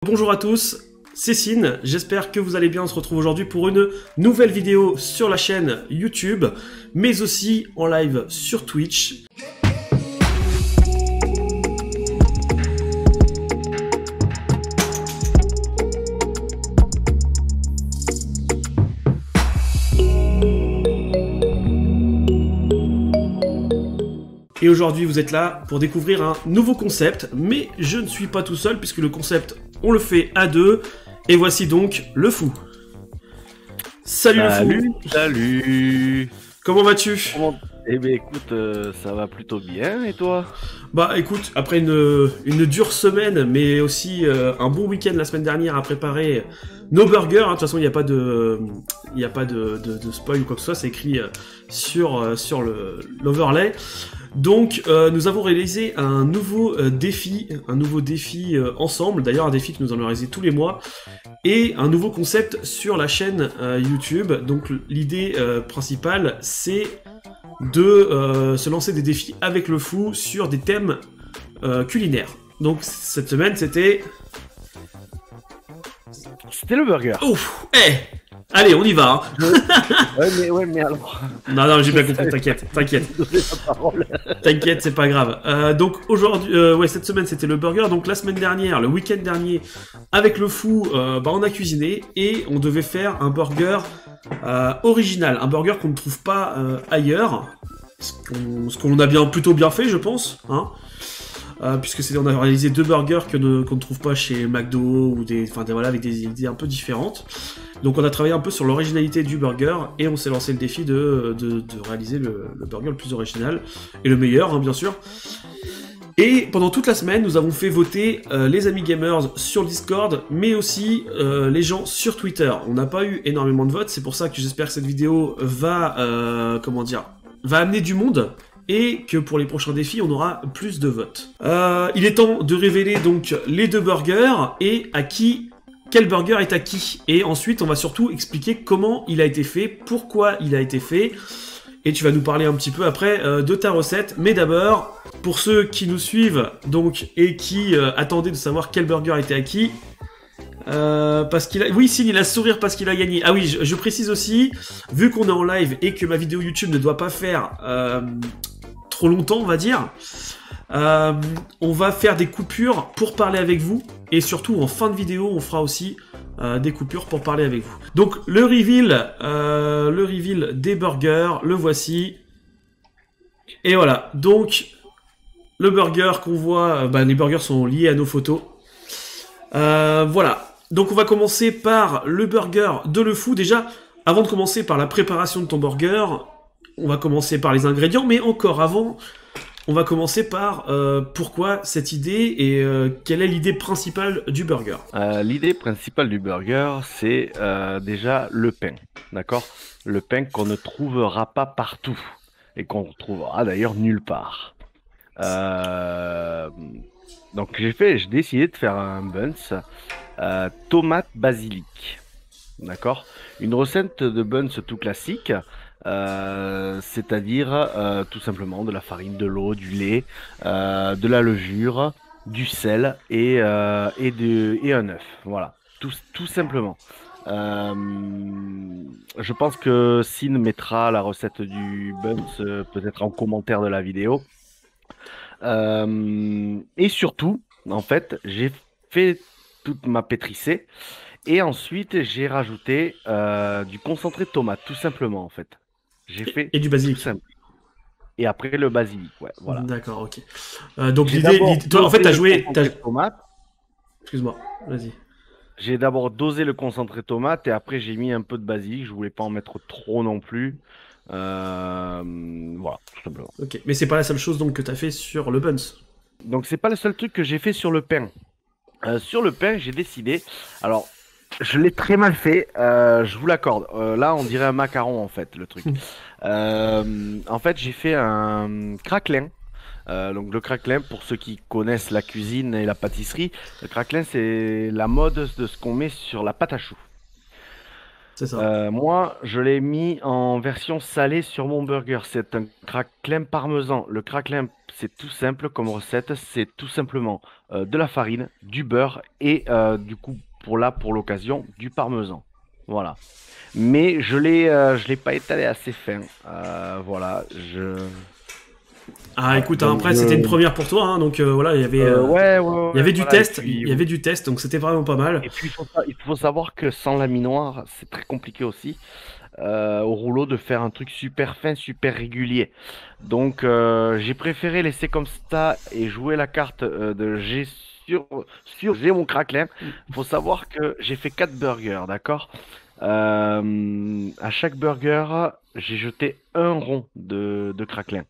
Bonjour à tous, c'est Sine, j'espère que vous allez bien. On se retrouve aujourd'hui pour une nouvelle vidéo sur la chaîne YouTube, mais aussi en live sur Twitch. Et aujourd'hui, vous êtes là pour découvrir un nouveau concept, mais je ne suis pas tout seul puisque le concept, on le fait à deux. Et voici donc le fou. Salut le fou. Salut. Comment vas-tu? Eh bien écoute, ça va plutôt bien, et toi? Bah écoute, après une dure semaine, mais aussi un bon week-end la semaine dernière à préparer nos burgers, hein. De toute façon, il n'y a pas de spoil ou quoi que ce soit, c'est écrit sur l'overlay. Donc nous avons réalisé un nouveau défi ensemble, d'ailleurs un défi que nous allons réaliser tous les mois, et un nouveau concept sur la chaîne YouTube. Donc l'idée principale, c'est de se lancer des défis avec le fou sur des thèmes culinaires. Donc cette semaine c'était le burger. Ouf. Allez, on y va, hein. ouais, mais alors... Non, j'ai bien compris, t'inquiète. T'inquiète, c'est pas grave. Donc aujourd'hui, cette semaine c'était le burger. Donc la semaine dernière, le week-end dernier, avec le fou, on a cuisiné et on devait faire un burger original, un burger qu'on ne trouve pas ailleurs. Ce qu'on a plutôt bien fait, je pense, hein. Puisque on a réalisé deux burgers qu'on ne trouve pas chez McDo ou avec des idées un peu différentes. Donc on a travaillé un peu sur l'originalité du burger et on s'est lancé le défi de réaliser le burger le plus original et le meilleur, hein, bien sûr. Et pendant toute la semaine, nous avons fait voter les amis gamers sur le Discord, mais aussi les gens sur Twitter. On n'a pas eu énormément de votes, c'est pour ça que j'espère que cette vidéo va amener du monde, et que pour les prochains défis, on aura plus de votes. Il est temps de révéler donc les deux burgers, et quel burger est à qui. Et ensuite, on va surtout expliquer comment il a été fait, pourquoi il a été fait, et tu vas nous parler un petit peu après de ta recette. Mais d'abord, pour ceux qui nous suivent donc et qui attendaient de savoir quel burger était à qui, oui, Signe, il a sourire parce qu'il a gagné. Ah oui, je précise aussi, vu qu'on est en live et que ma vidéo YouTube ne doit pas faire trop longtemps, on va dire, on va faire des coupures pour parler avec vous, et surtout en fin de vidéo, on fera aussi des coupures pour parler avec vous. Donc le reveal des burgers, le voici. Et voilà, donc le burger qu'on voit, les burgers sont liés à nos photos. Voilà. Donc on va commencer par le burger de le fou. Déjà, avant de commencer par la préparation de ton burger, on va commencer par les ingrédients, mais encore avant, on va commencer par pourquoi cette idée et quelle est l'idée principale du burger. L'idée principale du burger, c'est déjà le pain, d'accord? Le pain qu'on ne trouvera pas partout et qu'on trouvera d'ailleurs nulle part. Donc j'ai décidé de faire un buns tomate basilic, d'accord? Une recette de buns tout classique, c'est-à-dire tout simplement de la farine, de l'eau, du lait, de la levure, du sel et un œuf. Voilà, tout simplement. Je pense que Sine mettra la recette du buns peut-être en commentaire de la vidéo. Et surtout, en fait, j'ai fait toute ma pétrissée et ensuite j'ai rajouté du concentré de tomate, tout simplement, en fait. Et du basilic. Tout simple. Et après le basilic, ouais, voilà. D'accord, ok. Donc l'idée, toi, en fait, t'as joué. Tomate. Excuse-moi, vas-y. J'ai d'abord dosé le concentré de tomate et après j'ai mis un peu de basilic. Je voulais pas en mettre trop non plus. Voilà, tout simplement. Ok, mais c'est pas la seule chose donc que t'as fait sur le buns. Donc c'est pas le seul truc que j'ai fait sur le pain. Sur le pain, j'ai décidé. Alors, je l'ai très mal fait. Je vous l'accorde. Là, on dirait un macaron en fait, le truc. En fait, j'ai fait un craquelin. Donc le craquelin, pour ceux qui connaissent la cuisine et la pâtisserie, le craquelin c'est la mode de ce qu'on met sur la pâte à choux. C'est ça. Moi, je l'ai mis en version salée sur mon burger. C'est un craquelin parmesan. Le craquelin, c'est tout simple comme recette. C'est tout simplement de la farine, du beurre et du coup, pour l'occasion, du parmesan. Voilà. Mais je l'ai pas étalé assez fin. Voilà. Ah, écoute, hein, Donc, après, c'était une première pour toi, hein, donc voilà, ouais, ouais, il y ouais, avait du voilà. Et test, puis, il y avait du test, donc c'était vraiment pas mal. et puis il faut savoir que sans la minoire, c'est très compliqué aussi. Au rouleau de faire un truc super fin, super régulier. Donc j'ai préféré laisser comme ça et jouer la carte de j'ai mon craquelin. Il faut savoir que j'ai fait 4 burgers, d'accord? À chaque burger, j'ai jeté un rond de craquelin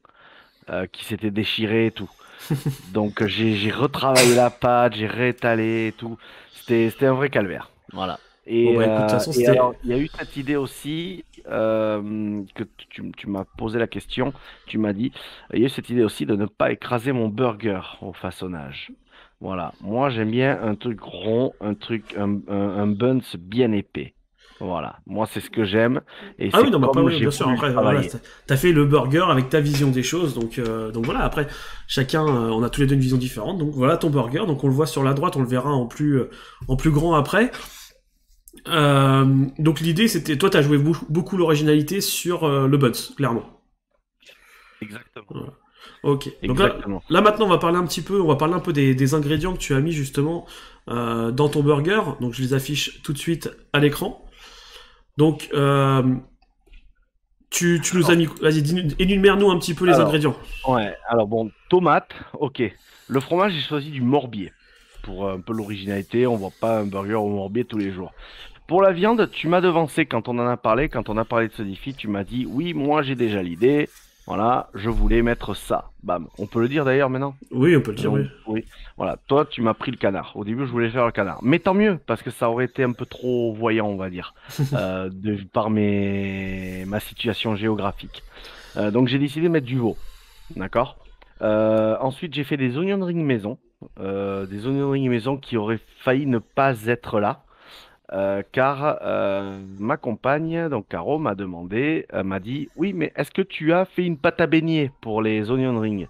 qui s'était déchiré et tout. Donc j'ai retravaillé la pâte, j'ai réétalé et tout. C'était un vrai calvaire. Voilà. Bon, bah écoute, de toute façon, Et c'était. alors, il y a eu cette idée aussi que tu m'as posé la question, tu m'as dit, il y a eu cette idée aussi de ne pas écraser mon burger au façonnage. Voilà. Moi, j'aime bien un truc rond, un buns bien épais. Voilà. Moi, c'est ce que j'aime et Ah oui, c'est non, bah pas comme oui, j'ai bien sûr. voulu le Après, voilà, travailler. t'as fait le burger avec ta vision des choses, donc voilà. Après, chacun, on a tous les deux une vision différente. Donc voilà ton burger. Donc on le voit sur la droite, on le verra en plus grand après. Donc l'idée, c'était, toi, t'as joué beaucoup l'originalité sur le buns, clairement. Exactement. Voilà. Ok. Donc Exactement. là maintenant, on va parler un peu des ingrédients que tu as mis justement dans ton burger. Donc je les affiche tout de suite à l'écran. Donc tu nous as mis, vas-y, énumère-nous un petit peu les Alors, ingrédients. ouais, alors bon, tomate, ok. Le fromage, j'ai choisi du Morbier. Pour un peu l'originalité, on voit pas un burger au Morbier tous les jours. Pour la viande, tu m'as devancé quand on en a parlé, quand on a parlé de ce défi, tu m'as dit, oui, moi j'ai déjà l'idée. Voilà, je voulais mettre ça. Bam. On peut le dire d'ailleurs maintenant? Oui, on peut le dire, oui. Oui. Voilà, toi, tu m'as pris le canard. Au début, je voulais faire le canard. Mais tant mieux, parce que ça aurait été un peu trop voyant, on va dire, par ma situation géographique. Donc, j'ai décidé de mettre du veau. D'accord? Ensuite, j'ai fait des oignons ring maison. Des oignons ring maison qui auraient failli ne pas être là. Car ma compagne, donc Caro, m'a dit, oui, mais est-ce que tu as fait une pâte à beignet pour les onion rings?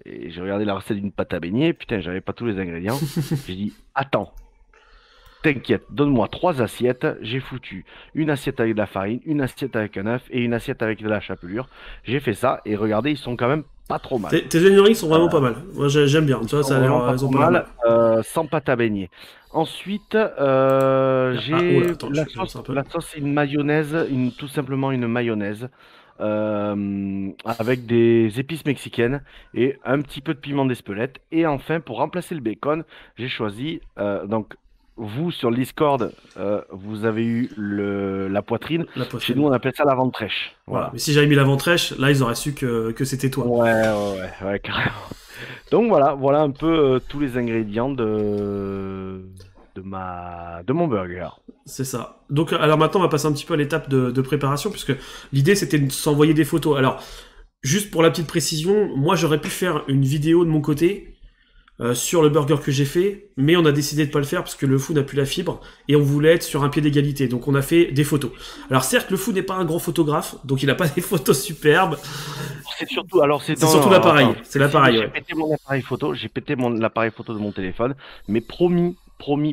Et j'ai regardé la recette d'une pâte à beignet, putain, j'avais pas tous les ingrédients. J'ai dit, attends, t'inquiète, donne-moi 3 assiettes. J'ai foutu une assiette avec de la farine, une assiette avec un œuf et une assiette avec de la chapelure. J'ai fait ça et regardez, ils sont quand même pas trop mal. Tes onion rings sont vraiment pas mal. Moi, j'aime bien. Ils Tu vois, sont ça a l'air, vraiment pas ils ont trop pas l'air mal, mal. sans pâte à beignet. Ensuite, Oh là, j'ai attends, je vais commencer un peu. la sauce, c'est une mayonnaise, tout simplement une mayonnaise, avec des épices mexicaines et un petit peu de piment d'Espelette. Et enfin, pour remplacer le bacon, j'ai choisi, donc, vous sur le Discord, vous avez eu la poitrine. La Chez poitrine. nous, on appelle ça la ventrèche. Voilà. Mais Voilà. si j'avais mis la ventrèche, là, ils auraient su que c'était toi. Ouais, ouais, ouais, ouais, carrément. Donc voilà un peu tous les ingrédients de mon burger. C'est ça. Donc, alors maintenant, on va passer un petit peu à l'étape de préparation, puisque l'idée, c'était de s'envoyer des photos. Alors, juste pour la petite précision, moi, j'aurais pu faire une vidéo de mon côté sur le burger que j'ai fait, mais on a décidé de pas le faire parce que le fou n'a plus la fibre et on voulait être sur un pied d'égalité. Donc, on a fait des photos. Alors, certes, le fou n'est pas un grand photographe, donc il n'a pas des photos superbes. C'est surtout, alors c'est C'est dans, surtout l'appareil. attends, C'est l'appareil, j'ai ouais. pété mon appareil photo, l'appareil photo de mon téléphone, mais promis,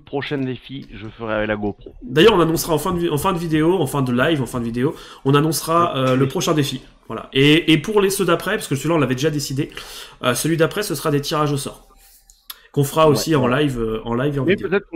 prochain défi, je ferai avec la GoPro. D'ailleurs, on annoncera en fin de vidéo, en fin de live, en fin de vidéo, on annoncera le prochain défi. Voilà. Et pour ceux d'après, parce que celui-là, on l'avait déjà décidé, celui d'après, ce sera des tirages au sort. Qu'on fera Ouais, aussi voilà. en live et en Mais vidéo. peut-être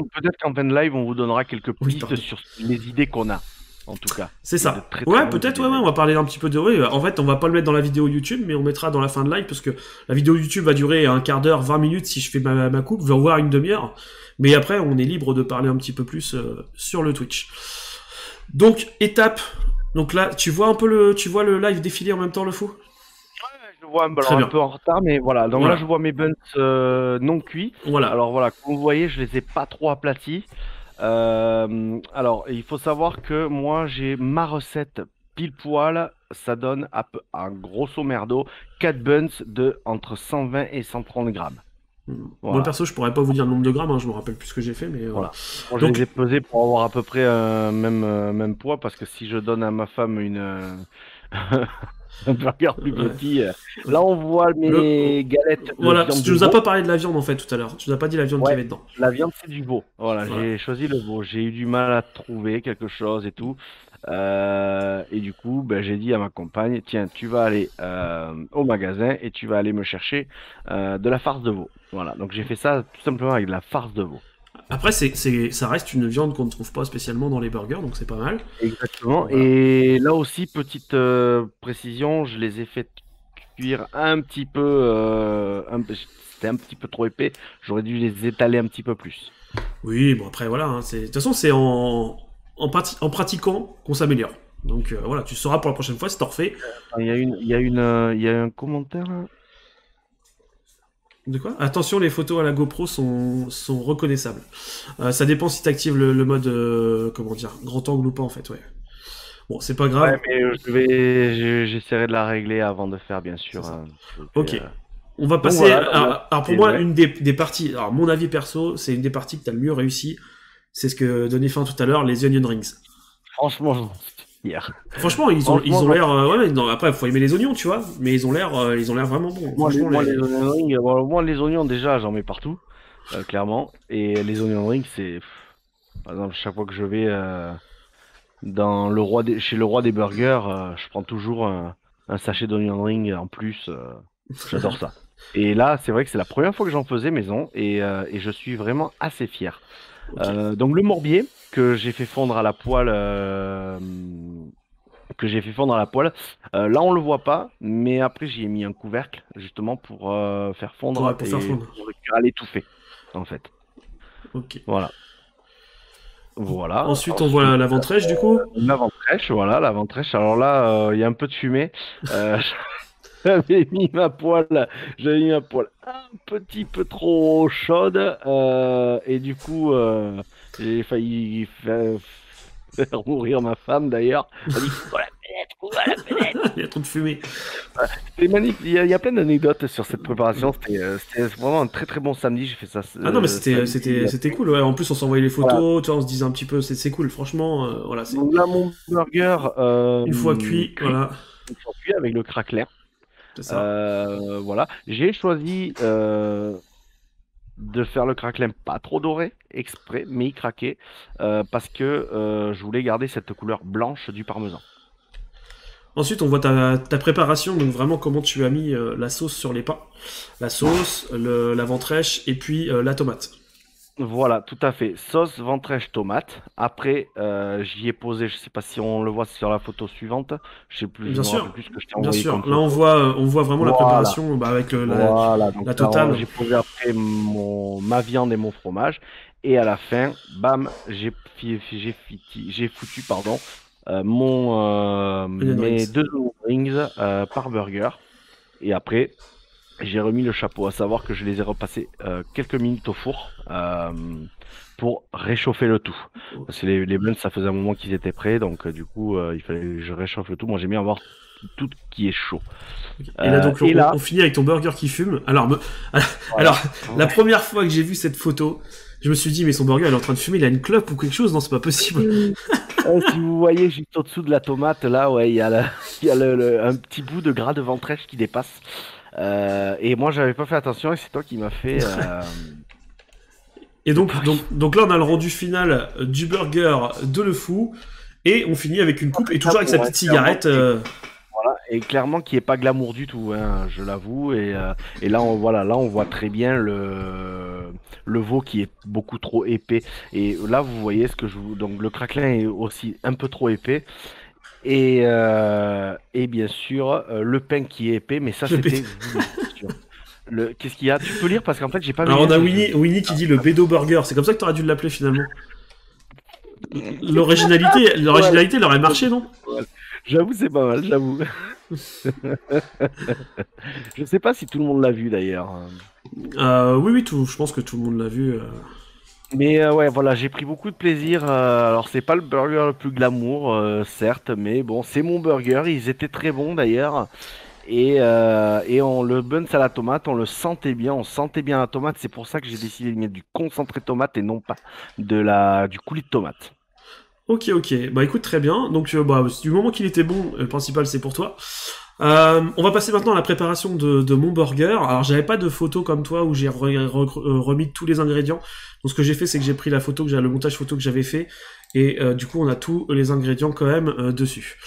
qu'en fin de live, on vous donnera quelques Oui, pistes pardon. sur les idées qu'on a, en tout cas. C'est Et de ça. très, très Ouais, bonnes peut-être, idées, ouais, on même. va parler un petit peu de... Oui, en fait, on va pas le mettre dans la vidéo YouTube, mais on mettra dans la fin de live, parce que la vidéo YouTube va durer un quart d'heure, 20 minutes si je fais ma coupe, voire une demi-heure. Mais après, on est libre de parler un petit peu plus sur le Twitch. Donc, étape. Donc là, tu vois le live défiler en même temps, le fou? Je vois alors, Très un bien. peu en retard, mais voilà. Donc là, Voilà. je vois mes buns non cuits. Voilà. Alors voilà, comme vous voyez, je les ai pas trop aplatis. Alors, il faut savoir que moi, j'ai ma recette pile poil. Ça donne un grosso merdo 4 buns de entre 120 et 130 grammes. Moi, perso, je pourrais pas vous dire le nombre de grammes, hein, je me rappelle plus ce que j'ai fait, mais voilà. Moi, je Donc, les ai pesés pour avoir à peu près même poids, parce que si je donne à ma femme un burger plus ouais. petit, là on voit Le, mes galettes de voilà, viande tu de nous as veau. pas parlé de la viande en fait tout à l'heure. Tu nous as pas dit la viande qu'il y Ouais, avait dedans. la viande c'est du veau. Voilà, Voilà. j'ai choisi le veau. J'ai eu du mal à trouver quelque chose et tout. Et du coup, ben, j'ai dit à ma compagne, tiens, tu vas aller au magasin et tu vas aller me chercher de la farce de veau. Voilà, donc j'ai fait ça tout simplement avec de la farce de veau. Après, ça reste une viande qu'on ne trouve pas spécialement dans les burgers, donc c'est pas mal. Exactement. Voilà. Et là aussi, petite précision, je les ai fait cuire un petit peu. C'était un petit peu trop épais. J'aurais dû les étaler un petit peu plus. Oui, bon après voilà, hein, de toute façon c'est en pratiquant qu'on s'améliore. Donc voilà, tu sauras pour la prochaine fois si t'en refais. Il y a un commentaire là. De quoi? Attention, les photos à la GoPro sont reconnaissables. Ça dépend si t'actives le mode, comment dire, grand angle ou pas en fait, ouais. Bon, c'est pas Ouais, grave, mais j'essaierai de la régler avant de faire, bien c'est sûr. ça. Et puis, Ok. On va donc passer. voilà. Alors, pour Et moi, ouais. une des parties. Alors, mon avis perso, c'est une des parties que t'as le mieux réussi. C'est ce que donnait fin tout à l'heure, les onion rings. Franchement, j'en suis fier. Franchement, ils Franchement, ont l'air. Ouais, non, après, faut aimer les oignons, tu vois. Mais ils ont l'air vraiment bons. Franchement, moi, les onion rings, bon, moi, les oignons, déjà, j'en mets partout, clairement. Et les onion rings, c'est. Par exemple, chaque fois que je vais chez le roi des burgers, je prends toujours un sachet d'onion ring en plus. J'adore ça. Et là, c'est vrai que c'est la première fois que j'en faisais maison et je suis vraiment assez fier. ok. Donc le morbier que j'ai fait fondre à la poêle, là on le voit pas, mais après j'y ai mis un couvercle justement pour faire fondre Pour faire et fondre. pour le cuire à l'étouffée en fait. Ok. Voilà. Voilà. Ensuite, on voit Ensuite, la ventrèche, du coup. l'avant-trèche, voilà, l'avant-trèche. Alors là, il y a un peu de fumée. Euh, j'avais mis ma poêle un petit peu trop chaude et du coup, j'ai failli faire mourir ma femme d'ailleurs. Elle dit, ouvre la fenêtre, ouvre la fenêtre. Il y a trop de fumée. C'était magnifique. Il y a plein d'anecdotes sur cette préparation. C'était vraiment un très très bon samedi. J'ai fait ça Ah non, mais samedi. c'était cool. Ouais. En plus, on s'envoyait les Voilà. photos. Tu vois, on se disait un petit peu, c'est cool. Franchement, voilà, c'est Donc là, mon burger une fois cuit, cuit, voilà, une fois cuit avec le craquelin. c'est ça. Voilà. J'ai choisi de faire le craquelin pas trop doré, exprès, mais il craquait, parce que je voulais garder cette couleur blanche du parmesan. Ensuite, on voit ta préparation, donc vraiment comment tu as mis la sauce sur les pains. La sauce, la ventrèche et puis la tomate. Voilà, tout à fait. Sauce, ventrèche, tomate. Après, j'y ai posé, je sais pas si on le voit sur la photo suivante. Je sais plus, je Bien me rappelle sûr, plus ce que je t'ai bien envoyé comme sûr. Là, photo. on voit vraiment la Voilà, préparation bah, avec voilà. Donc la là, totale. j'ai posé après ma viande et mon fromage. Et à la fin, bam, j'ai foutu, pardon, Onion mes rings. 2 rings par burger. Et après, j'ai remis le chapeau, à savoir que je les ai repassés quelques minutes au four pour réchauffer le tout. Parce que les buns, ça faisait un moment qu'ils étaient prêts, donc du coup, il fallait que je réchauffe le tout. Moi, j'aime bien avoir tout qui est chaud. Et là, donc, Et là, on finit avec ton burger qui fume. Alors, voilà. alors, la première fois que j'ai vu cette photo, je me suis dit, mais son burger, il est en train de fumer, il a une clope ou quelque chose? Non, c'est pas possible. Si vous voyez juste au-dessous de la tomate, là, ouais, il y a, il y a un petit bout de gras de ventrèche qui dépasse. Et moi, j'avais pas fait attention et c'est toi qui m'as fait. Et C'est toi donc là, on a le rendu final du burger de Le Fou. Et on finit avec une coupe et toujours avec sa petite cigarette. Voilà, et clairement qui est pas glamour du tout, hein, je l'avoue. Et là, on voit très bien le veau qui est beaucoup trop épais. Et là, vous voyez ce que je vous. Donc, le craquelin est aussi un peu trop épais. Et bien sûr, le pain qui est épais, mais ça, Le c'était B- voulu, bien sûr. Qu'est-ce qu'il y a? Tu peux lire parce qu'en fait, j'ai pas mes Alors on a lunettes. Winnie qui dit le Bédo Burger. C'est comme ça que t'aurais dû l'appeler finalement. L'originalité, elle aurait marché, non? J'avoue, c'est pas mal, j'avoue. Je sais pas si tout le monde l'a vu d'ailleurs. Oui, oui, je pense que tout le monde l'a vu. Mais ouais, voilà, j'ai pris beaucoup de plaisir. Alors, c'est pas le burger le plus glamour, certes, mais bon, c'est mon burger. Ils étaient très bons d'ailleurs. et on le buns à la tomate, on le sentait bien, on sentait bien la tomate. C'est pour ça que j'ai décidé de mettre du concentré tomate et non pas du coulis de tomate. Ok, ok. Bah écoute, très bien. Donc, bah, du moment qu'il était bon, le principal c'est pour toi. On va passer maintenant à la préparation de mon burger. Alors, j'avais pas de photo comme toi où j'ai remis tous les ingrédients. Donc, ce que j'ai fait, c'est que j'ai pris la photo, le montage photo que j'avais fait, et du coup, on a tous les ingrédients quand même dessus.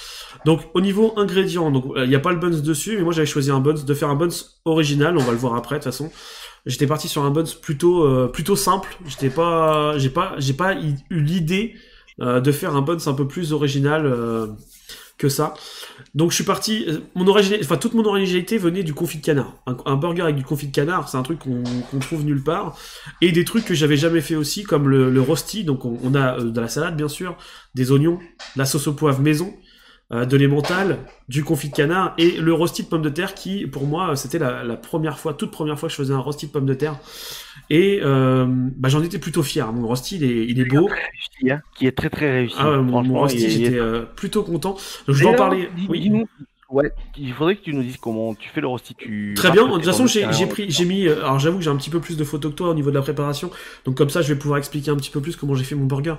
Donc, au niveau ingrédients, donc il n'y a pas le buns dessus, mais moi j'avais choisi de faire un buns original. On va le voir après, de toute façon. J'étais parti sur un buns plutôt simple. J'ai pas eu l'idée de faire un buns un peu plus original que ça. Donc je suis parti, toute mon originalité venait du confit de canard. Un burger avec du confit de canard, c'est un truc qu'on trouve nulle part. Et des trucs que j'avais jamais fait aussi, comme le rosti. Donc on a de la salade bien sûr, des oignons, de la sauce au poivre maison, de l'emmental, du confit de canard et le rosti de pommes de terre qui, pour moi, c'était la toute première fois que je faisais un rosti de pommes de terre. Et bah, j'en étais plutôt fier. Mon rosti, il est beau. Réussi, hein, qui est très très réussi. Ah ouais, mon rosti, j'étais plutôt content. Donc, je vais en parler. Oui. Ouais, il faudrait que tu nous dises comment tu fais le rosti. Très bien. De toute façon, j'ai mis. Alors, j'avoue que j'ai un petit peu plus de photos que toi au niveau de la préparation. Donc, comme ça, je vais pouvoir expliquer un petit peu plus comment j'ai fait mon burger.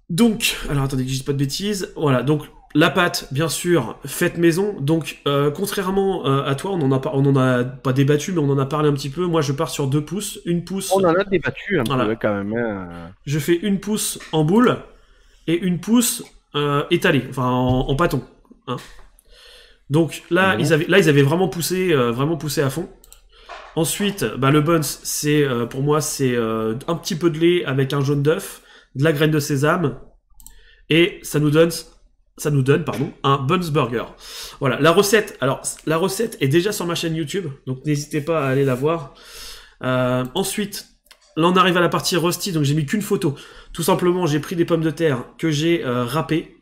Donc, alors attendez que je dise pas de bêtises. Voilà. Donc, la pâte, bien sûr, faite maison. Donc, contrairement à toi, on en a pas débattu, mais on en a parlé un petit peu. Moi, je pars sur 2 pouces. Une pouce. On en a débattu un peu quand même. Je fais une pouce en boule et une pouce étalée, enfin en pâton. Hein. Donc là, ils avaient vraiment poussé à fond. Ensuite, bah, le buns, pour moi, c'est un petit peu de lait avec un jaune d'œuf, de la graine de sésame, et ça nous donne un buns burger. Voilà, la recette est déjà sur ma chaîne YouTube, donc n'hésitez pas à aller la voir. Ensuite, là on arrive à la partie rosti, donc j'ai mis qu'une photo. Tout simplement, j'ai pris des pommes de terre que j'ai râpées.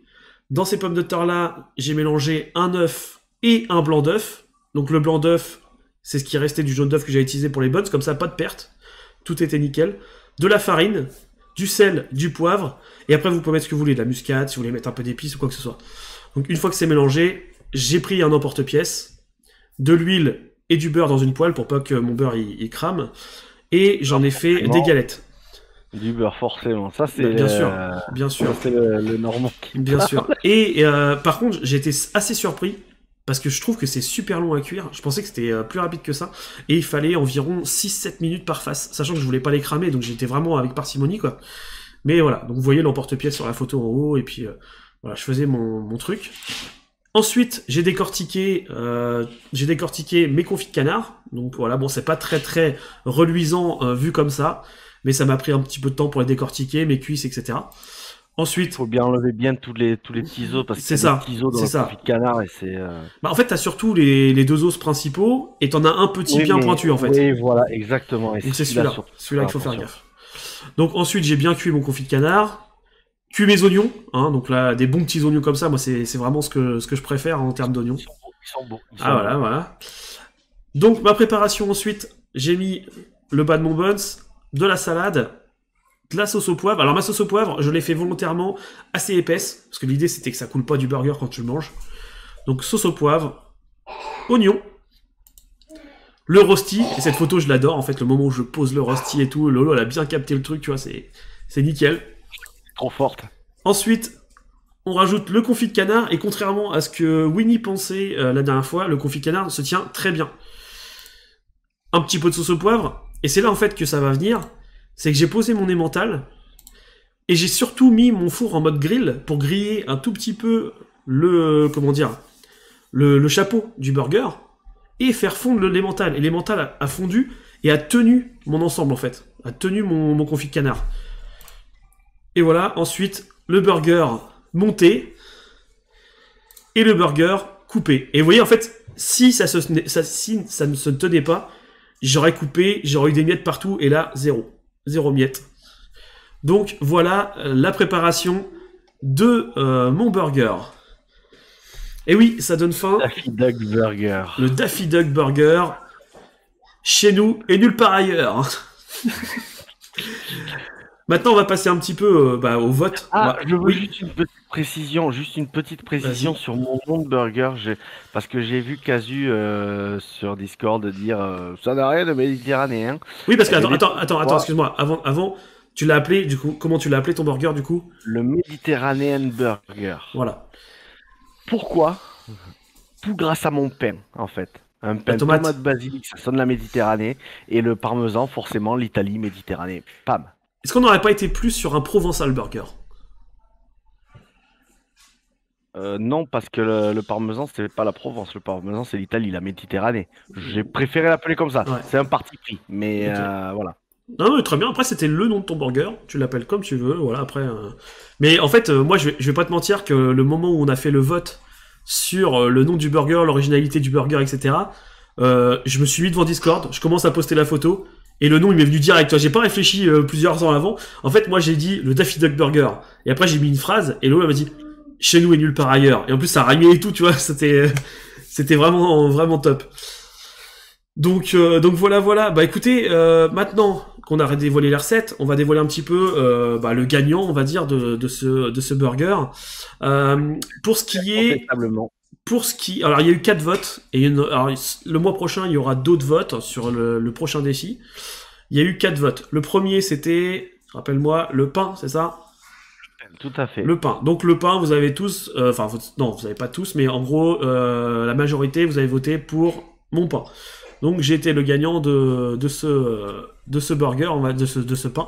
Dans ces pommes de terre là, j'ai mélangé un œuf et un blanc d'œuf. Donc le blanc d'œuf, c'est ce qui restait du jaune d'œuf que j'ai utilisé pour les buns, comme ça pas de perte. Tout était nickel. De la farine, du sel, du poivre, et après vous pouvez mettre ce que vous voulez, de la muscade, si vous voulez mettre un peu d'épices ou quoi que ce soit. Donc une fois que c'est mélangé, j'ai pris un emporte-pièce, de l'huile et du beurre dans une poêle pour pas que mon beurre il crame, et j'en ai fait des galettes. Du beurre, forcément. Ça, c'est bien sûr. C'est le normand. Bien sûr. Et par contre, j'ai été assez surpris parce que je trouve que c'est super long à cuire. Je pensais que c'était plus rapide que ça. Et il fallait environ 6-7 minutes par face, sachant que je voulais pas les cramer, donc j'étais vraiment avec parcimonie, quoi. Mais voilà, donc vous voyez l'emporte-pièce sur la photo en haut, et puis voilà, je faisais mon truc. Ensuite, j'ai décortiqué mes confits de canard. Donc voilà, bon, c'est pas très très reluisant vu comme ça, mais ça m'a pris un petit peu de temps pour les décortiquer, mes cuisses, etc. Ensuite, il faut bien enlever bien tous les petits os parce que c'est des petits os dans le confit de canard et c'est. Bah en fait, t'as surtout les deux os principaux et t'en as un petit bien pointu en fait. Oui, voilà, exactement. Et c'est celui-là qu'il faut faire gaffe. Donc ensuite, j'ai bien cuit mon confit de canard. Cuis mes oignons, hein, donc là, des bons petits oignons comme ça, moi c'est vraiment ce que je préfère en termes d'oignons. Ils sont beaux. Voilà. Donc ma préparation ensuite, j'ai mis le bas de mon buns, de la salade, de la sauce au poivre. Alors ma sauce au poivre, je l'ai fait volontairement assez épaisse, parce que l'idée c'était que ça coule pas du burger quand tu le manges. Donc sauce au poivre, oignon, le rosti, et cette photo je l'adore, en fait le moment où je pose le rosti et tout, Lolo elle a bien capté le truc, tu vois, c'est nickel. Trop forte. Ensuite, on rajoute le confit de canard, et contrairement à ce que Winnie pensait la dernière fois, le confit de canard se tient très bien. Un petit peu de sauce au poivre, et c'est là en fait que ça va venir, c'est que j'ai posé mon emmental, et j'ai surtout mis mon four en mode grill pour griller un tout petit peu le chapeau du burger, et faire fondre l'emmental. Et l'emmental a fondu, et a tenu mon ensemble en fait, a tenu mon confit de canard. Et voilà, ensuite, le burger monté et le burger coupé. Et vous voyez, en fait, si ça ne se tenait pas, j'aurais coupé, j'aurais eu des miettes partout, et là, zéro miette. Donc, voilà la préparation de mon burger. Et oui, ça donne faim. Daffy Duck Burger. Le Daffy Duck Burger, chez nous et nulle part ailleurs. Maintenant, on va passer un petit peu au vote. Ah, je veux Oui, juste une petite précision vas-y. sur mon nom de burger, parce que j'ai vu Casu sur Discord dire ça n'a rien de méditerranéen. Oui, parce que, Je l'ai pris attends, quoi excuse-moi. Avant, tu l'as appelé, du coup, comment tu l'as appelé ton burger, du coup? le Mediterranean Burger. Voilà. Pourquoi? Tout grâce à mon pain, en fait. Un La pain tomate tomate. basilic, ça sonne la Méditerranée, et le parmesan, forcément, l'Italie, Méditerranée. Pam. Est-ce qu'on n'aurait pas été plus sur un Provençal burger? Non, parce que le parmesan, c'est pas la Provence. Le parmesan, c'est l'Italie, la Méditerranée. J'ai préféré l'appeler comme ça. Ouais, C'est un parti pris. Mais ok. voilà. Non, mais très bien. Après, c'était le nom de ton burger. Tu l'appelles comme tu veux. Voilà, après. Mais en fait, moi, je vais pas te mentir que le moment où on a fait le vote sur le nom du burger, l'originalité du burger, etc., je me suis mis devant Discord. Je commence à poster la photo. Et le nom, il m'est venu direct. Tu vois, j'ai pas réfléchi plusieurs ans avant. En fait, moi, j'ai dit le Daffy Duck Burger. Et après, j'ai mis une phrase. Et Lola m'a dit chez nous et nulle part ailleurs. Et en plus, ça rymait et tout, tu vois. C'était vraiment, vraiment top. Donc voilà. Bah écoutez, maintenant qu'on a dévoilé les recettes, on va dévoiler un petit peu le gagnant, on va dire, de ce burger. Pour ce qui est, Incontestablement. alors il y a eu 4 votes et alors, le mois prochain il y aura d'autres votes sur le prochain défi. Il y a eu 4 votes. Le premier c'était, rappelle-moi, le pain, c'est ça? Tout à fait. Le pain. Donc le pain, vous avez tous, non, vous avez pas tous, mais en gros, la majorité, vous avez voté pour mon pain. Donc j'ai été le gagnant de ce burger, de ce pain.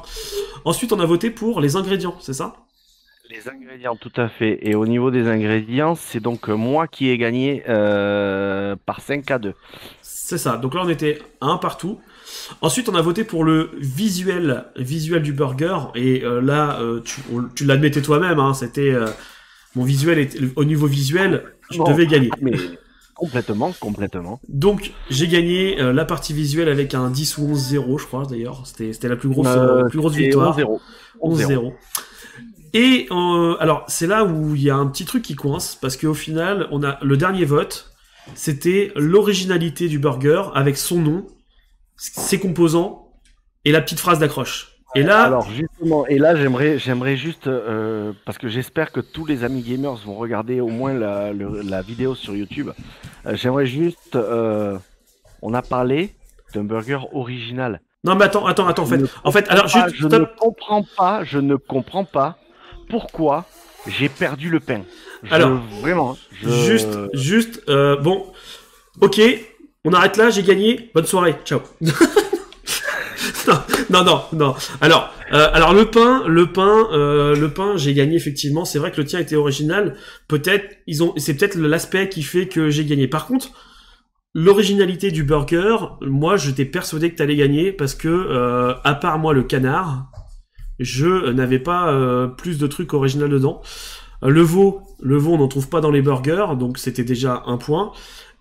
Ensuite, on a voté pour les ingrédients, c'est ça? Les ingrédients, tout à fait. Et au niveau des ingrédients, c'est donc moi qui ai gagné par 5-2. C'est ça. Donc là, on était à un partout. Ensuite, on a voté pour le visuel du burger. Et là, tu l'admettais toi-même, hein, c'était mon visuel au niveau visuel, je Bon, devais gagner. mais complètement. Donc j'ai gagné la partie visuelle avec un 10 ou 11-0, je crois d'ailleurs. C'était la plus grosse C'est victoire. 11-0. 11-0. 11-0. Et alors c'est là où il y a un petit truc qui coince parce qu'au final, on a le dernier vote, c'était l'originalité du burger avec son nom, ses composants et la petite phrase d'accroche. Et là, Alors justement, et là j'aimerais juste, parce que j'espère que tous les amis gamers vont regarder au moins la vidéo sur YouTube, j'aimerais juste, on a parlé d'un burger original. non mais attends, en Je fait, ne alors juste je ne stop. comprends pas pourquoi j'ai perdu le pain. Alors Vraiment, juste, bon, ok, on arrête là, j'ai gagné. Bonne soirée, ciao. Non. Alors le pain, j'ai gagné effectivement. C'est vrai que le tien était original. C'est peut-être l'aspect qui fait que j'ai gagné. Par contre, l'originalité du burger, moi, j'étais persuadé que t'allais gagner parce que, à part moi, le canard, je n'avais pas plus de trucs originaux dedans. Le veau, on n'en trouve pas dans les burgers, donc c'était déjà un point.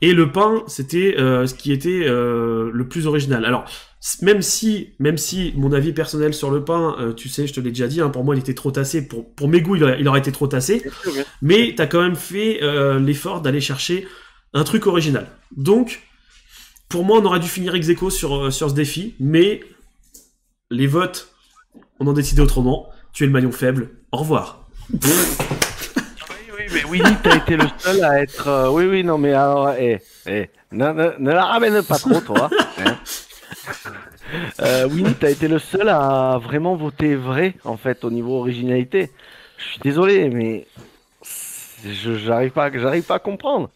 Et le pain, c'était ce qui était le plus original. Alors, même si mon avis personnel sur le pain, tu sais, je te l'ai déjà dit, hein, pour moi, il était trop tassé. Pour mes goûts, il aurait été trop tassé. Mais t'as quand même fait l'effort d'aller chercher un truc original. Donc, pour moi, on aurait dû finir ex aequo sur ce défi, mais les votes, on en décidait autrement. Tu es le maillon faible. Au revoir. Oui, mais Winnie, t'as été le seul à être. Oui, non, mais alors, ne la ramène pas trop, toi. Hein. Winnie, t'as été le seul à vraiment voter vrai, en fait, au niveau originalité. Je suis désolé, mais j'arrive pas à comprendre.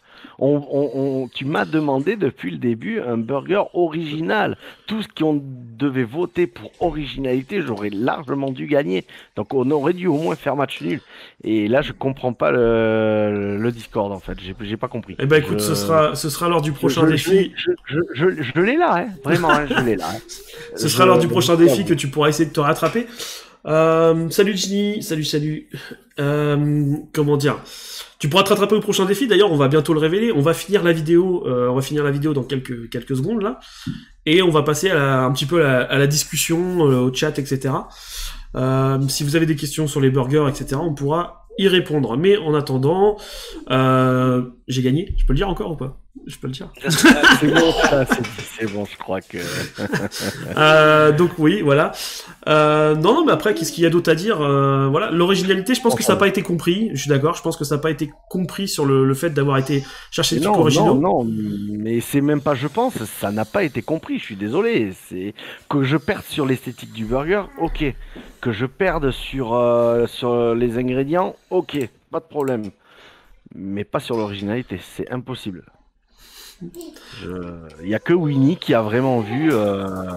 Tu m'as demandé depuis le début un burger original. Tout ce qu'on devait voter pour originalité, j'aurais largement dû gagner. Donc on aurait dû au moins faire match nul. Et là, je comprends pas le Discord en fait. J'ai pas compris. Eh ben écoute, ce sera lors du prochain défi. Je l'ai là, hein. Vraiment, hein, je l'ai là. Hein. Ce sera lors du prochain défi que tu pourras essayer de te rattraper. Salut Ginny, salut. Comment dire? Tu pourras te rattraper au prochain défi. D'ailleurs, on va bientôt le révéler. On va finir la vidéo. Dans quelques secondes là, et on va passer un petit peu à la discussion, au chat, etc. Si vous avez des questions sur les burgers, etc., on pourra y répondre. Mais en attendant, j'ai gagné. Je peux le dire encore ou pas? Je peux le dire. C'est bon, c'est bon, je crois que. Donc oui, voilà. Non, mais après, qu'est-ce qu'il y a d'autre à dire? Voilà, l'originalité, je pense que ça n'a pas été compris. Je suis d'accord. Je pense que ça n'a pas été compris sur le fait d'avoir été chercher des trucs originaux. Non, mais c'est même pas, je pense, ça n'a pas été compris. Je suis désolé. C'est que je perde sur l'esthétique du burger, ok. Que je perde sur les ingrédients, ok, pas de problème. Mais pas sur l'originalité, c'est impossible. Il y a que Winnie qui a vraiment vu le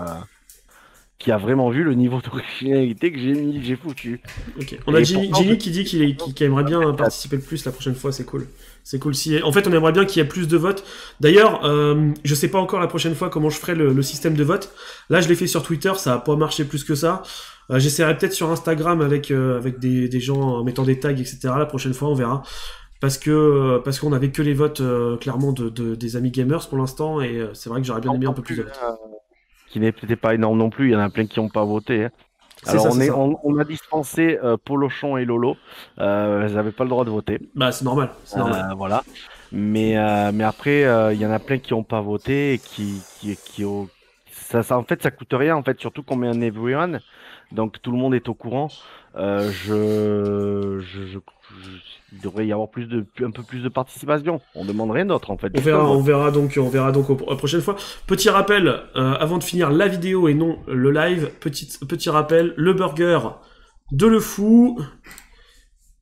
niveau d'originalité que j'ai foutu. Ok. On a Et Ginny pourtant, qui dit qu'il aimerait bien participer le plus la prochaine fois, c'est cool. C'est cool. Si... En fait, on aimerait bien qu'il y ait plus de votes. D'ailleurs, je sais pas encore la prochaine fois comment je ferai le système de vote. Là, je l'ai fait sur Twitter, ça a pas marché plus que ça. J'essaierai peut-être sur Instagram avec des gens en mettant des tags, etc. La prochaine fois, on verra. Parce qu'on avait que les votes clairement des amis gamers pour l'instant, et c'est vrai que j'aurais bien aimé un peu plus de votes. qui n'est peut-être pas énorme non plus, il y en a plein qui n'ont pas voté, hein. Alors on a dispensé Polochon et Lolo, ils n'avaient pas le droit de voter. Bah c'est normal, c'est normal. Voilà. Mais après, il y en a plein qui n'ont pas voté et qui ont... en fait, ça coûte rien, en fait, surtout qu'on met un everyone, donc tout le monde est au courant. Il devrait y avoir un peu plus de participation. On demande rien d'autre, en fait. On verra donc aux prochaines fois. Petit rappel, avant de finir la vidéo et non le live, petit rappel, le burger de Le Fou,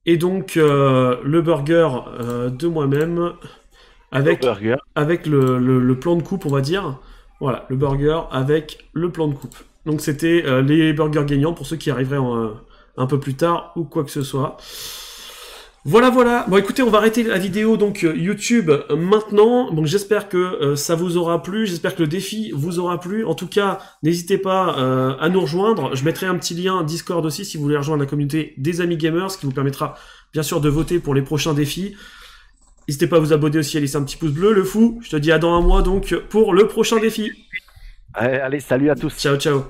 et donc le burger de moi-même, avec le plan de coupe, on va dire. Voilà, le burger avec le plan de coupe. Donc c'était les burgers gagnants pour ceux qui arriveraient un peu plus tard ou quoi que ce soit. Voilà. Bon, écoutez, on va arrêter la vidéo donc YouTube maintenant. Donc j'espère que ça vous aura plu. J'espère que le défi vous aura plu. En tout cas, n'hésitez pas à nous rejoindre. Je mettrai un petit lien Discord aussi si vous voulez rejoindre la communauté des amis gamers, ce qui vous permettra bien sûr de voter pour les prochains défis. N'hésitez pas à vous abonner aussi, à laisser un petit pouce bleu. Le Fou, je te dis à dans un mois donc pour le prochain défi. Allez, salut à tous. Ciao.